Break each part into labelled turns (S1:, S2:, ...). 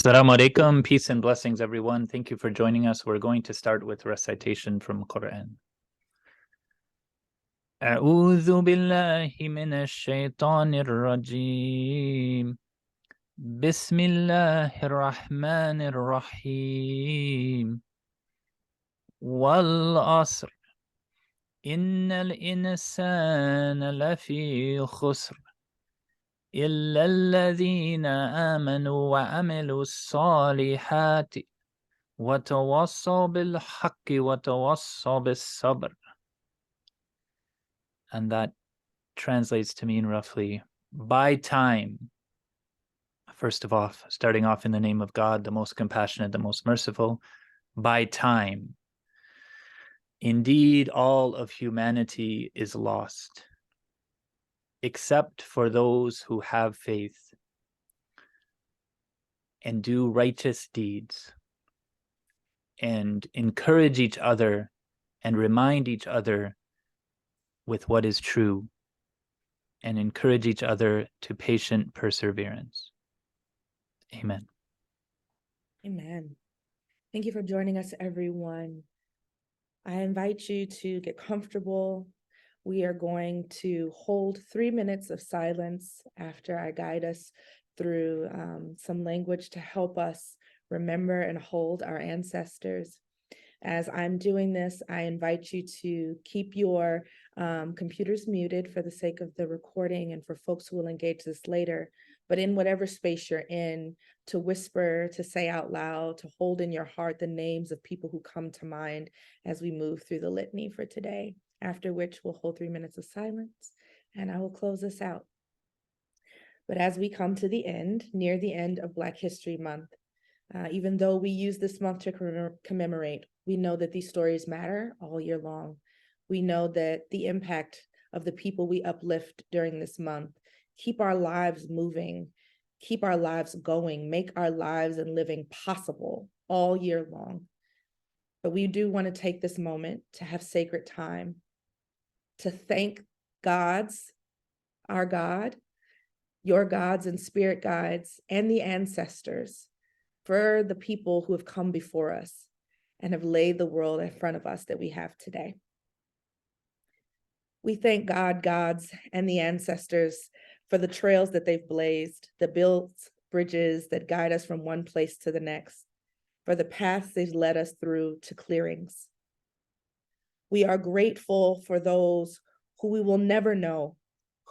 S1: Assalamu alaikum, peace and blessings, everyone. Thank you for joining us. We're going to start with recitation from Quran. أعوذ بالله من الشيطان الرجيم. بسم الله الرحمن الرحيم. والعصر إن الإنسان لفي خسر إلا الذين آمنوا وعملوا الصالحات وتواصوا بالحق وتواصوا بالصبر. And that translates to mean roughly, by time. First of all, starting off in the name of God, the most compassionate, the most merciful, by time. Indeed, all of humanity is lost, except for those who have faith and do righteous deeds and encourage each other and remind each other with what is true and encourage each other to patient perseverance. Amen.
S2: Amen. Thank you for joining us, everyone. I invite you to get comfortable. We are going to hold 3 minutes of silence after I guide us through some language to help us remember and hold our ancestors. As I'm doing this, I invite you to keep your computers muted for the sake of the recording and for folks who will engage this later. But in whatever space you're in, to whisper, to say out loud, to hold in your heart the names of people who come to mind as we move through the litany for today, after which we'll hold 3 minutes of silence and I will close us out. But as we come to the end, near the end of Black History Month, even though we use this month to commemorate, we know that these stories matter all year long. We know that the impact of the people we uplift during this month keep our lives moving, keep our lives going, make our lives and living possible all year long. But we do want to take this moment to have sacred time, to thank gods, our God, your gods and spirit guides, and the ancestors for the people who have come before us and have laid the world in front of us that we have today. We thank God, gods, and the ancestors for the trails that they've blazed, the built bridges that guide us from one place to the next, for the paths they've led us through to clearings. We are grateful for those who we will never know,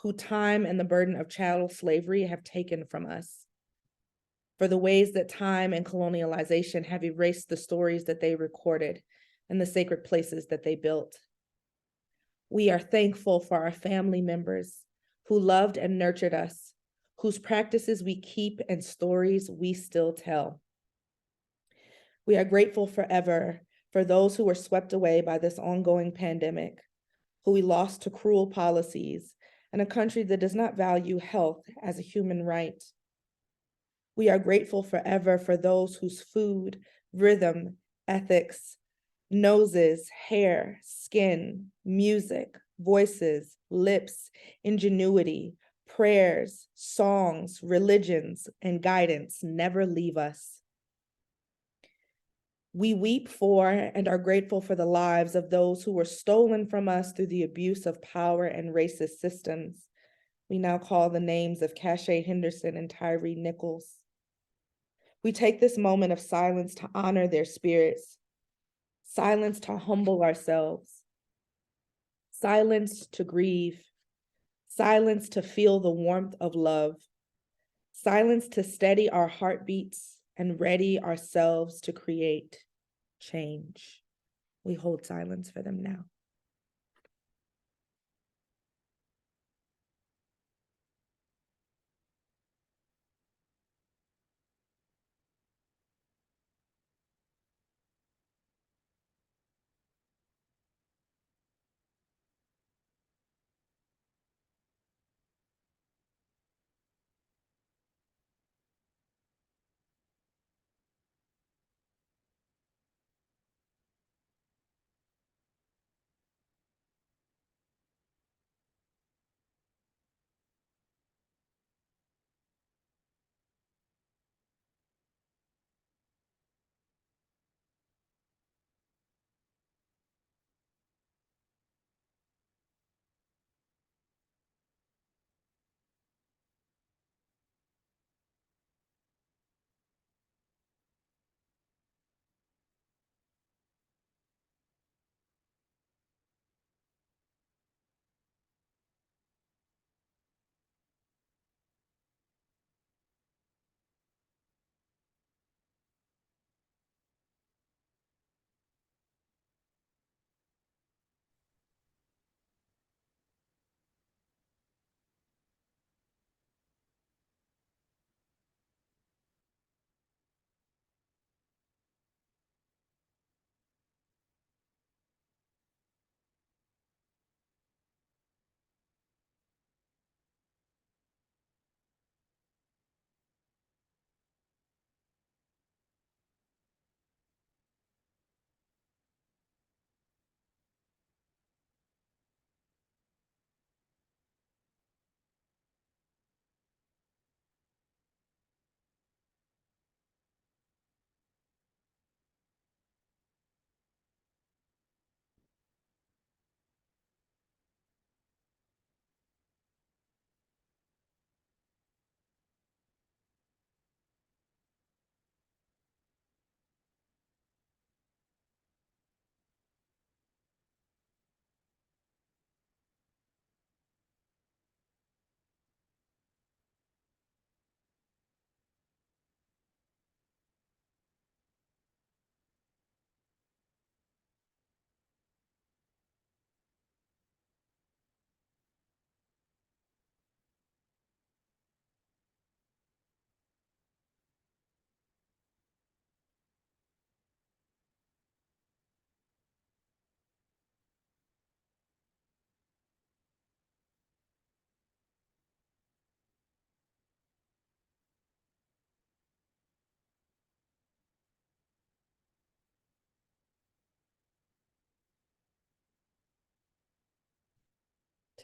S2: who time and the burden of chattel slavery have taken from us, for the ways that time and colonialization have erased the stories that they recorded and the sacred places that they built. We are thankful for our family members who loved and nurtured us, whose practices we keep and stories we still tell. We are grateful forever for those who were swept away by this ongoing pandemic, who we lost to cruel policies and a country that does not value health as a human right. We are grateful forever for those whose food, rhythm, ethics, noses, hair, skin, music, voices, lips, ingenuity, prayers, songs, religions, and guidance never leave us. We weep for and are grateful for the lives of those who were stolen from us through the abuse of power and racist systems. We now call the names of Cache Henderson and Tyree Nichols. We take this moment of silence to honor their spirits, silence to humble ourselves, silence to grieve, silence to feel the warmth of love, silence to steady our heartbeats and ready ourselves to create change. We hold silence for them now.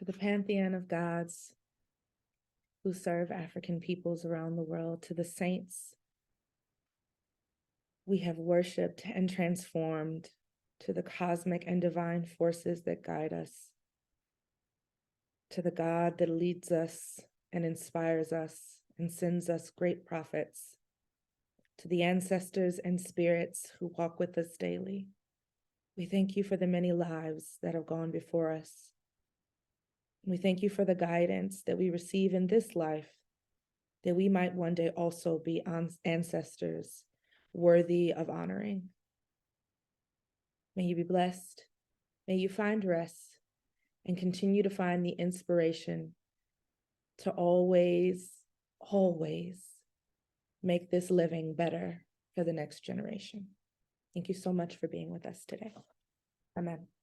S2: to the pantheon of gods who serve African peoples around the world, to the saints we have worshiped and transformed, to the cosmic and divine forces that guide us, to the God that leads us and inspires us and sends us great prophets, to the ancestors and spirits who walk with us daily. We thank you for the many lives that have gone before us. We thank you for the guidance that we receive in this life, that we might one day also be ancestors worthy of honoring. May you be blessed. May you find rest and continue to find the inspiration to always, always make this living better for the next generation. Thank you so much for being with us today. Amen.